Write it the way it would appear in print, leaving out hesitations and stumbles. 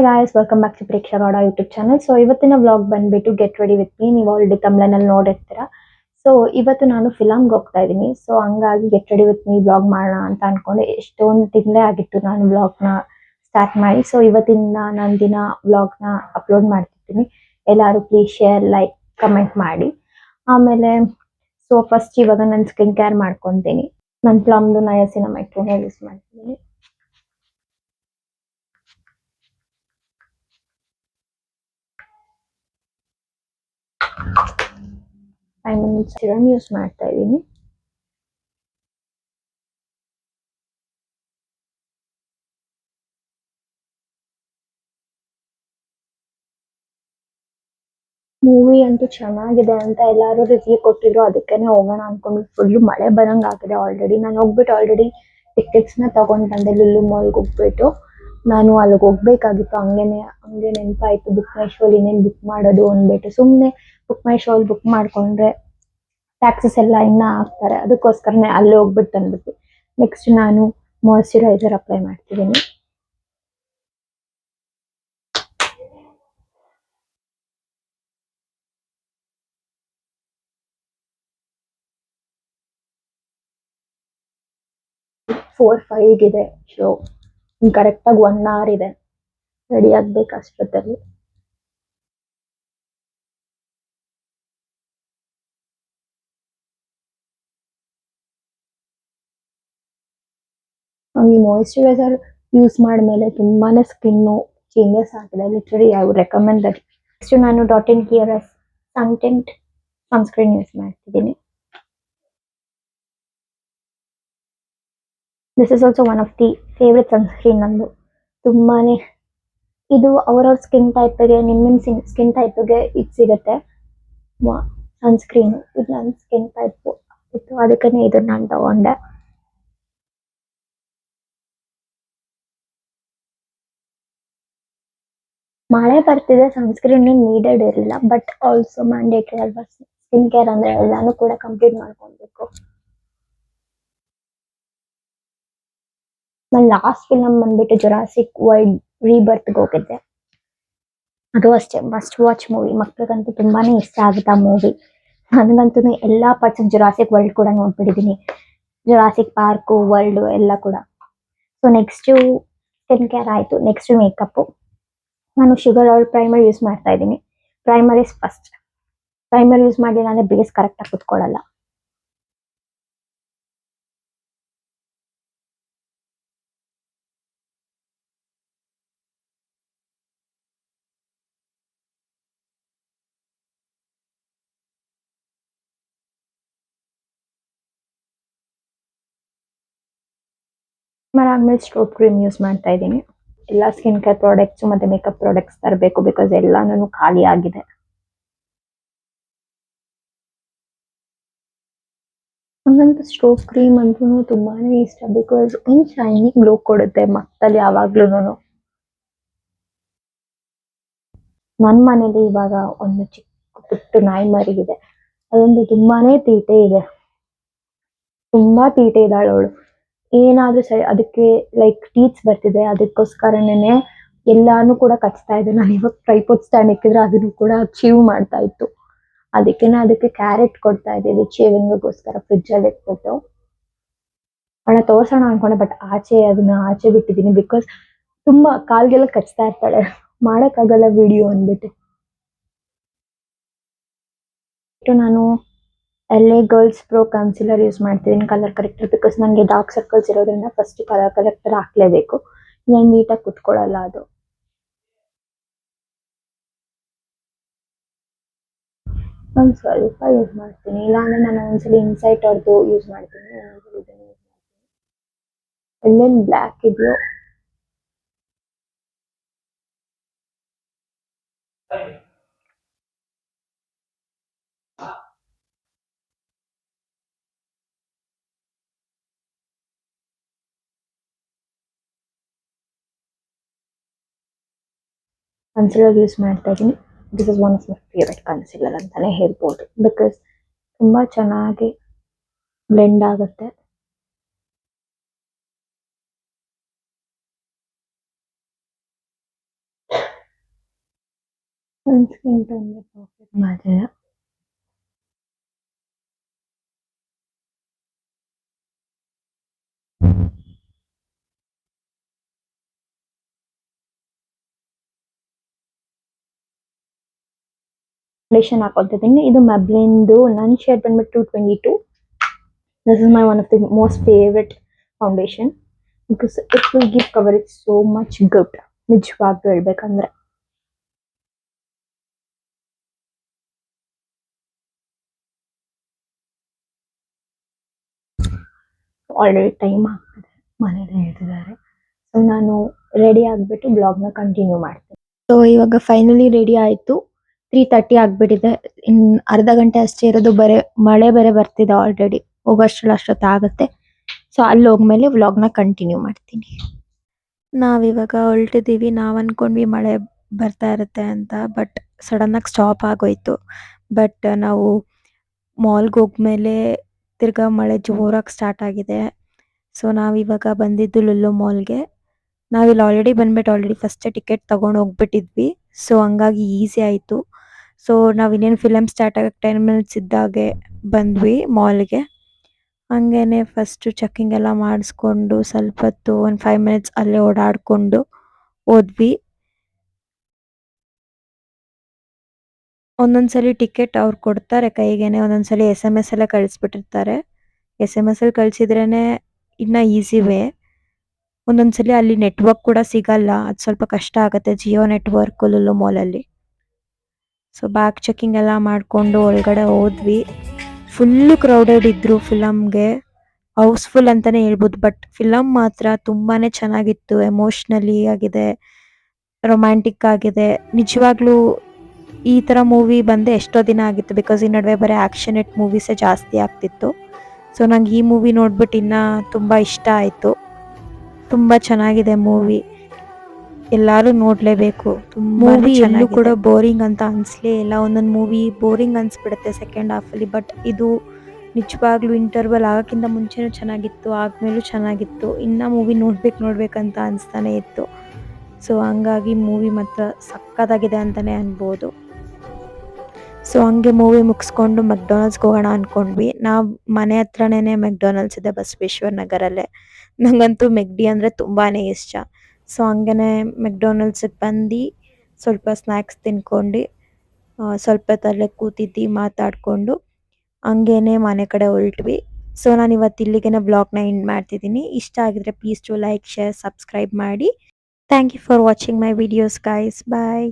Hi guys, welcome back to Preksha Gowda YouTube channel. So ಇವತ್ತಿನ vlog ಬಂದ್ಬಿಟ್ಟು get ready with me. ನೀವು already ತಮ್ಲೈನಲ್ಲಿ ನೋಡಿರ್ತೀರಾ. ಸೊ ಇವತ್ತು ನಾನು ಫಿಲಮ್ಗೆ ಹೋಗ್ತಾ ಇದ್ದೀನಿ. ಸೊ ಹಂಗಾಗಿ get ready with me vlog ಮಾಡೋಣ ಅಂತ ಅನ್ಕೊಂಡು ಎಷ್ಟೊಂದು ತಿಂಗಳೇ ಆಗಿತ್ತು ನಾನು ವ್ಲಾಗ್ನ ಸ್ಟಾರ್ಟ್ ಮಾಡಿ. ಸೊ ಇವತ್ತಿನ ನಾನು ದಿನ ವ್ಲಾಗ್ನ ಅಪ್ಲೋಡ್ ಮಾಡ್ತಿರ್ತೀನಿ. ಎಲ್ಲರೂ ಪ್ಲೀಸ್ ಶೇರ್, ಲೈಕ್, ಕಮೆಂಟ್ ಮಾಡಿ. ಆಮೇಲೆ ಸೊ ಫಸ್ಟ್ ಇವಾಗ ನಾನು ಸ್ಕಿನ್ ಕೇರ್ ಮಾಡ್ಕೊತೀನಿ. ನಾನು ಪ್ಲಮ್ದು ನಯಾಸಿನಮೈಡ್ ಯೂಸ್ ಮಾಡ್ತಿದ್ದೀನಿ. ಸಿರಮ್ ಯೂಸ್ ಮಾಡ್ತಾ ಇದ್ದೀನಿ. ಮೂವಿ ಅಂತೂ ಚೆನ್ನಾಗಿದೆ ಅಂತ ಎಲ್ಲರೂ ರಿವ್ಯೂ ಕೊಟ್ಟಿದ್ರು, ಅದಕ್ಕೇನೆ ಹೋಗೋಣ ಅನ್ಕೊಂಡು. ಫುಲ್ ಮಳೆ ಬರಂಗ್ ಆಗಿದೆ ಆಲ್ರೆಡಿ. ನಾನು ಹೋಗ್ಬಿಟ್ಟು ಆಲ್ರೆಡಿ ಟಿಕೆಟ್ಸ್ ನ ತಗೊಂಡ್ ಬಂದೆ. ಲುಲು ಮಾಲ್ಗೆ ಹೋಗ್ಬಿಟ್ಟು ನಾನು ಅಲ್ಲಿಗೆ ಹೋಗ್ಬೇಕಾಗಿತ್ತು. ಹಂಗೆ ನೆನಪಾಯ್ತು ಬುಕ್ ಮೈ ಶೋ ಇನ್ನೇನು ಬುಕ್ ಮಾಡೋದು ಅಂದ್ಬಿಟ್ಟು. ಸುಮ್ಮನೆ ಬುಕ್ ಮೈ ಶೋ ಬುಕ್ ಮಾಡ್ಕೊಂಡ್ರೆ ಟ್ಯಾಕ್ಸಸ್ ಎಲ್ಲ ಇನ್ನ ಹಾಕ್ತಾರೆ, ಅದಕ್ಕೋಸ್ಕರನೇ ಅಲ್ಲಿ ಹೋಗ್ಬಿಟ್ಟು ತಂದ್ಬಿಟ್ಟು. ನೆಕ್ಸ್ಟ್ ನಾನು ಮಾಯಿಶ್ಚರೈಸರ್ ಅಪ್ಲೈ ಮಾಡ್ತಿದ್ದೀನಿ. ಫೋರ್ ಫೈವ್ ಇದೆ ಶೋ. ಕರೆಕ್ಟಾಗಿ 1 hour ಇದೆ, ರೆಡಿ ಆಗ್ಬೇಕು ಅಷ್ಟೊತ್ತಲ್ಲಿ. ಈ ಮಾಯಿಶ್ಚರೈಸರ್ ಯೂಸ್ ಮಾಡಿದ್ಮೇಲೆ ತುಂಬಾನೇ ಸ್ಕಿನ್ನು ಚೇಂಜಸ್ ಆಗಿದೆ. Literally I would recommend that. Next ನಾನು ಡಾಟ್ ಇನ್ ಕ್ಲಿಯರ್ ಸನ್ಟೆಂಟ್ ಸನ್ಸ್ಕ್ರೀನ್ ಯೂಸ್ ಮಾಡ್ತಿದ್ದೀನಿ. This is also one of the favourite sunscreen ನಂದು. ತುಂಬಾನೇ ಇದು ಅವ್ರವ್ರ ಸ್ಕಿನ್ ಟೈಪ್ಗೆ, ನಿಮ್ಮ ಸ್ಕಿನ್ ಟೈಪ್ಗೆ ಇದು ಸಿಗುತ್ತೆ ಸನ್ಸ್ಕ್ರೀನ್. ಇದು ನನ್ನ ಸ್ಕಿನ್ ಟೈಪ್ ಇತ್ತು, ಅದಕ್ಕೆ ಇದನ್ನ ನಾನು ತಗೊಂಡೆ. ಮಳೆ ಬರ್ತಿದೆ, ಸನ್ಸ್ಕ್ರೀನ್ ನೀಡೆಡ್ ಇರಲಿಲ್ಲ, ಬಟ್ ಆಲ್ಸೋ ಮ್ಯಾಂಡೇಟರಿ ಅಲ್ವಾ. ಸ್ಕಿನ್ ಕೇರ್ ಅಂದ್ರೆ ಎಲ್ಲಾನು ಕೂಡ ಕಂಪ್ಲೀಟ್ ಮಾಡ್ಕೊಬೇಕು. ನಾನು ಲಾಸ್ಟ್ ಫಿಲಮ್ ಬಂದ್ಬಿಟ್ಟು ಜುರಾಸಿಕ್ ವರ್ಲ್ಡ್ ರೀಬರ್ತ್ಗೆ ಹೋಗಿದ್ದೆ. ಅದು ಅಷ್ಟೇ ಮಸ್ಟ್ ವಾಚ್ ಮೂವಿ. ಮಕ್ಳಿಗಂತೂ ತುಂಬಾನೇ ಇಷ್ಟ ಆಗುತ್ತೆ ಆ ಮೂವಿ. ನನಗಂತೂ ಎಲ್ಲಾ ಪಾರ್ಟ್ಸ್ ಆಫ್ ಜುರಾಸಿಕ್ ವರ್ಲ್ಡ್ ಕೂಡ ನೋಡ್ಬಿಟ್ಟಿದ್ದೀನಿ. ಜುರಾಸಿಕ್ ಪಾರ್ಕ್, ವರ್ಲ್ಡ್ ಎಲ್ಲ ಕೂಡ. ಸೊ ನೆಕ್ಸ್ಟ್ ಸ್ಕಿನ್ ಕೇರ್ ಆಯ್ತು. Next makeup. ನಾನು ಶುಗರ್ ಆಯಿಲ್ ಪ್ರೈಮರ್ ಯೂಸ್ ಮಾಡ್ತಾ ಇದ್ದೀನಿ. Primer is first. Primer use ಮಾಡಿ ನಾನು ಬೇಸ್ ಕರೆಕ್ಟಾಗಿ ಕುತ್ಕೊಳ್ಳಲ್ಲ. ಆದ್ಮೇಲೆ ಸ್ಟ್ರೋಬ್ ಕ್ರೀಮ್ ಯೂಸ್ ಮಾಡ್ತಾ ಇದ್ದೀನಿ. ಎಲ್ಲ ಸ್ಕಿನ್ ಕೇರ್ ಪ್ರಾಡಕ್ಟ್ಸ್ ಮತ್ತೆ ಮೇಕಪ್ ಪ್ರಾಡಕ್ಟ್ಸ್ ತರಬೇಕು, ಬಿಕಾಸ್ ಎಲ್ಲಾನು ಖಾಲಿ ಆಗಿದೆ. ನಂಗಂತೂ ಸ್ಟ್ರೋಬ್ ಕ್ರೀಮ್ ಅಂತೂ ತುಂಬಾನೇ ಇಷ್ಟ, ಬಿಕಾಸ್ ಒಂದು ಶೈನಿಂಗ್ ಗ್ಲೋ ಕೊಡುತ್ತೆ ಮಕ್ಕಳಲ್ಲಿ ಯಾವಾಗ್ಲೂ. ನನ್ನ ಮನೇಲಿ ಇವಾಗ ಒಂದು ಚಿಕ್ಕ ಪುಟ್ಟ ನಾಯಿ ಮರಿಗಿದೆ. ಅದೊಂದು ತುಂಬಾನೇ ತೀಟೆ ಇದೆ, ತುಂಬಾ ತೀಟೆ ಇದ್ದಾಳೆ ಅವಳು. ಏನಾದ್ರೂ ಸರಿ ಅದಕ್ಕೆ ಲೈಕ್ ಟೀಚ್ ಬರ್ತಿದೆ, ಅದಕ್ಕೋಸ್ಕರನೇ ಎಲ್ಲಾನು ಕೂಡ ಕಚ್ತಾ ಇದೆ. ನಾನು ಇವಾಗ ಟ್ರೈಪೋಡ್ ಸ್ಟ್ಯಾಂಡ್ ಇಕ್ಕಿದ್ರೆ ಅದನ್ನು ಕೂಡ ಚೀವ್ ಮಾಡ್ತಾ ಇತ್ತು. ಅದಕ್ಕೆ ಕ್ಯಾರೆಟ್ ಕೊಡ್ತಾ ಇದ್ದೀವಿ ಚೇವಿಂಗ್ಗೋಸ್ಕರ ಫ್ರಿಜ್ ಅಲ್ಲಿ ಇಟ್ಬಿಟ್ಟು. ಅವಳ ತೋರ್ಸೋಣ ಅನ್ಕೊಂಡೆ, ಬಟ್ ಅದನ್ನ ಆಚೆ ಬಿಟ್ಟಿದ್ದೀನಿ. ಬಿಕಾಸ್ ತುಂಬಾ ಕಾಲ್ಗೆಲ್ಲ ಕಚ್ತಾ ಇರ್ತಾಳೆ, ಮಾಡಕ್ಕಾಗಲ್ಲ ವಿಡಿಯೋ ಅಂದ್ಬಿಟ್ಟು. ನಾನು LA girls pro concealer use ಮಾಡ್ತಿದ್ದೀನಿ, ಕಲರ್ ಕರೆಕ್ಟರ್. ಬಿಕಾಸ್ ನನಗೆ ಡಾರ್ಕ್ ಸರ್ಕಲ್ಸ್ ಇರೋದ್ರಿಂದ ಫಸ್ಟ್ ಕಲರ್ ಕರೆಕ್ಟರ್ ಹಾಕ್ಲೇಬೇಕು, ನಾನು ನೀಟಾಗಿ ಕುತ್ಕೊಳ್ಳಲ್ಲ ಅದು. ಒಂದು ಸ್ವಲ್ಪ ಯೂಸ್ ಮಾಡ್ತೀನಿ, ಇಲ್ಲಾಂದ್ರೆ ನಾನು ಒಂದ್ಸಲಿ ಇನ್ಸೈಟ್ ಅವ್ರದ್ದು ಯೂಸ್ ಮಾಡ್ತೀನಿ, ಒಂದೊಂದ್ಸಲಿ ಇದನ್ನು ಯೂಸ್ ಮಾಡ್ತೀನಿ. ಎಲ್ಲೇನು ಬ್ಲ್ಯಾಕ್ ಇದೆಯೋ ಕನ್ಸಿಲರ್ ಯೂಸ್ ಮಾಡ್ತಾ ಇದ್ದೀನಿ. This is one of my favourite concealer ಅಂತಾನೆ ಹೇಳ್ಬೋದು, ಬಿಕಾಸ್ ತುಂಬಾ ಚೆನ್ನಾಗಿ ಬ್ಲೆಂಡ್ ಆಗುತ್ತೆ. ನನ್ನ ಸ್ಕಿನ್ ಟೋನ್ಗೆ ಪರ್ಫೆಕ್ಟ್ ಮಾಡಿದೆ. ಫೌಂಡೇಶನ್ ಹಾಕೊತಿದ್ದೀನಿ. ಇದು ಮೆಬ್ಲಿನ್ದು ನನ್ನ ಶೇಡ್ ಬಂದ್ಬಿಟ್ಟು 222. This is my one of the most favorite foundation because it will give coverage so much good. ನಿಜವಾಗ್ಲೂ ಹೇಳ್ಬೇಕಂದ್ರೆ ಆಲ್ರೆಡಿ ಟೈಮ್ ಆಗ್ತದೆ, ಮನೇಲಿ ಹೇಳ್ತಿದ್ದಾರೆ. ಸೊ ನಾನು ರೆಡಿ ಆಗಿಬಿಟ್ಟು ಬ್ಲಾಗ್ನ ಕಂಟಿನ್ಯೂ ಮಾಡ್ತೀನಿ. ಸೊ ಇವಾಗ ಫೈನಲಿ ರೆಡಿ ಆಯಿತು. 3:30 ಆಗಿಬಿಟ್ಟಿದೆ. ಇನ್ನು ಅರ್ಧ ಗಂಟೆ ಅಷ್ಟೇ ಇರೋದು. ಮಳೆ ಬೇರೆ ಬರ್ತಿದೆ ಆಲ್ರೆಡಿ. ಹೋಗೋಷ್ಟ್ರಲ್ಲಿ ಅಷ್ಟೊತ್ತಾಗುತ್ತೆ. ಸೊ ಅಲ್ಲಿ ಹೋದ್ಮೇಲೆ ವ್ಲಾಗ್ನ ಕಂಟಿನ್ಯೂ ಮಾಡ್ತೀನಿ. ನಾವಿವಾಗ ಹೊರಟಿದ್ದೀವಿ. ನಾವು ಅನ್ಕೊಂಡ್ವಿ ಮಳೆ ಬರ್ತಾ ಇರುತ್ತೆ ಅಂತ, ಬಟ್ ಸಡನ್ನಾಗಿ ಸ್ಟಾಪ್ ಆಗೋಯ್ತು. ಬಟ್ ನಾವು ಮಾಲ್ಗೆ ಹೋಗ್ಮೇಲೆ ತಿರ್ಗಾ ಮಳೆ ಜೋರಾಗಿ ಸ್ಟಾರ್ಟ್ ಆಗಿದೆ. ಸೊ ನಾವಿವಾಗ ಬಂದಿದ್ದು ಲುಲ್ಲು ಮಾಲ್ಗೆ. ನಾವಿಲ್ಲಿ ಆಲ್ರೆಡಿ ಫಸ್ಟೇ ಟಿಕೆಟ್ ತೊಗೊಂಡು ಹೋಗ್ಬಿಟ್ಟಿದ್ವಿ. ಸೊ ಹಂಗಾಗಿ ಈಸಿ ಆಯಿತು. ಸೊ ನಾವು ಇನ್ನೇನು ಫಿಲಮ್ ಸ್ಟಾರ್ಟ್ ಆಗಕ್ಕೆ 10 ಮಿನಿಟ್ಸ್ ಇದ್ದಾಗೆ ಬಂದ್ವಿ ಮಾಲ್ಗೆ. ಹಂಗೇನೆ ಫಸ್ಟು ಚೆಕ್ಕಿಂಗ್ ಎಲ್ಲ ಮಾಡಿಸ್ಕೊಂಡು ಸ್ವಲ್ಪ ಹೊತ್ತು ಒಂದು 5 ಮಿನಿಟ್ಸ್ ಅಲ್ಲೇ ಓಡಾಡಿಕೊಂಡು ಹೋದ್ವಿ. ಒಂದೊಂದ್ಸಲಿ ಟಿಕೆಟ್ ಅವ್ರು ಕೊಡ್ತಾರೆ ಕೈಗೇನೆ, ಒಂದೊಂದ್ಸಲಿ SMS ಎಲ್ಲ ಕಳಿಸ್ಬಿಟ್ಟಿರ್ತಾರೆ. SMS ಅಲ್ಲಿ ಕಳಿಸಿದ್ರೇನೆ ಇನ್ನೂ ಈಸಿ ವೇ. ಒಂದೊಂದ್ಸಲಿ ಅಲ್ಲಿ ನೆಟ್ವರ್ಕ್ ಕೂಡ ಸಿಗಲ್ಲ, ಅದು ಸ್ವಲ್ಪ ಕಷ್ಟ ಆಗುತ್ತೆ. ಜಿಯೋ ನೆಟ್ವರ್ಕ್ ಲುಲ್ಲು ಮಾಲಲ್ಲಿ. ಸೊ ಬ್ಯಾಗ್ ಚೆಕ್ಕಿಂಗ್ ಎಲ್ಲ ಮಾಡಿಕೊಂಡು ಒಳಗಡೆ ಹೋದ್ವಿ. ಫುಲ್ಲು ಕ್ರೌಡೆಡ್ ಇದ್ರು ಫಿಲಮ್ಗೆ. ಹೌಸ್ಫುಲ್ ಅಂತಾನೆ ಹೇಳ್ಬೋದು. ಬಟ್ ಫಿಲಮ್ ಮಾತ್ರ ತುಂಬಾನೇ ಚೆನ್ನಾಗಿತ್ತು. ಎಮೋಷ್ನಲಿ ಆಗಿದೆ, ರೊಮ್ಯಾಂಟಿಕ್ ಆಗಿದೆ. ನಿಜವಾಗ್ಲೂ ಈ ಥರ ಮೂವಿ ಬಂದೆ ಎಷ್ಟೋ ದಿನ ಆಗಿತ್ತು. ಬಿಕಾಸ್ ಈ ನಡುವೆ ಬರೀ ಆ್ಯಕ್ಷನೆಟ್ ಮೂವೀಸೇ ಜಾಸ್ತಿ ಆಗ್ತಿತ್ತು. ಸೊ ನಂಗೆ ಈ ಮೂವಿ ನೋಡ್ಬಿಟ್ಟು ಇನ್ನೂ ತುಂಬ ಇಷ್ಟ ಆಯಿತು. ತುಂಬ ಚೆನ್ನಾಗಿದೆ ಮೂವಿ, ಎಲ್ಲರೂ ನೋಡಲೇಬೇಕು. ಮೂವಿ ಎಲ್ಲೂ ಕೂಡ ಬೋರಿಂಗ್ ಅಂತ ಅನಿಸ್ಲೇ ಇಲ್ಲ. ಒಂದೊಂದು ಮೂವಿ ಬೋರಿಂಗ್ ಅನಿಸ್ಬಿಡುತ್ತೆ ಸೆಕೆಂಡ್ ಹಾಫಲ್ಲಿ. ಬಟ್ ಇದು ನಿಜವಾಗ್ಲೂ ಇಂಟರ್ವಲ್ ಆಗೋಕ್ಕಿಂತ ಮುಂಚೆನೂ ಚೆನ್ನಾಗಿತ್ತು, ಆದಮೇಲೂ ಚೆನ್ನಾಗಿತ್ತು. ಇನ್ನೂ ಮೂವಿ ನೋಡ್ಬೇಕಂತ ಅನಿಸ್ತಾನೆ ಇತ್ತು. ಸೊ ಹಂಗಾಗಿ ಮೂವಿ ಮಾತ್ರ ಸಕ್ಕತ್ತಾಗಿದೆ ಅಂತಲೇ ಅನ್ಬೋದು. ಸೊ ಹಂಗೆ ಮೂವಿ ಮುಗಿಸ್ಕೊಂಡು ಮೆಕ್ಡೊನಾಲ್ಡ್ಸ್ಗೆ ಹೋಗೋಣ ಅಂದ್ಕೊಂಡ್ವಿ. ನಾವು ಮನೆ ಹತ್ರನೇ ಮೆಕ್ಡೊನಾಲ್ಡ್ಸ್ ಇದೆ ಬಸವೇಶ್ವರ ನಗರಲ್ಲೇ. ನನಗಂತೂ ಮೆಕ್ಡಿ ಅಂದರೆ ತುಂಬಾ ಇಷ್ಟ. ಸೊ ಹಂಗೇ ಮೆಕ್ಡೊನಾಲ್ಡ್ಸಿಗೆ ಬಂದು ಸ್ವಲ್ಪ ಸ್ನ್ಯಾಕ್ಸ್ ತಿನ್ಕೊಂಡು ಸ್ವಲ್ಪ ಹೊತ್ತಲ್ಲೇ ಕೂತಿದ್ದು ಮಾತಾಡಿಕೊಂಡು ಹಂಗೇನೆ ಮನೆ ಕಡೆ ಹೊರಟ್ವಿ. ಸೊ ನಾನು ಇವತ್ತು ಇಲ್ಲಿಗೆ ಬ್ಲಾಗ್ನ ಎಂಡ್ ಮಾಡ್ತಿದ್ದೀನಿ. ಇಷ್ಟ ಆಗಿದ್ರೆ please to like, share, subscribe ಮಾಡಿ. Thank you for watching my videos guys. Bye.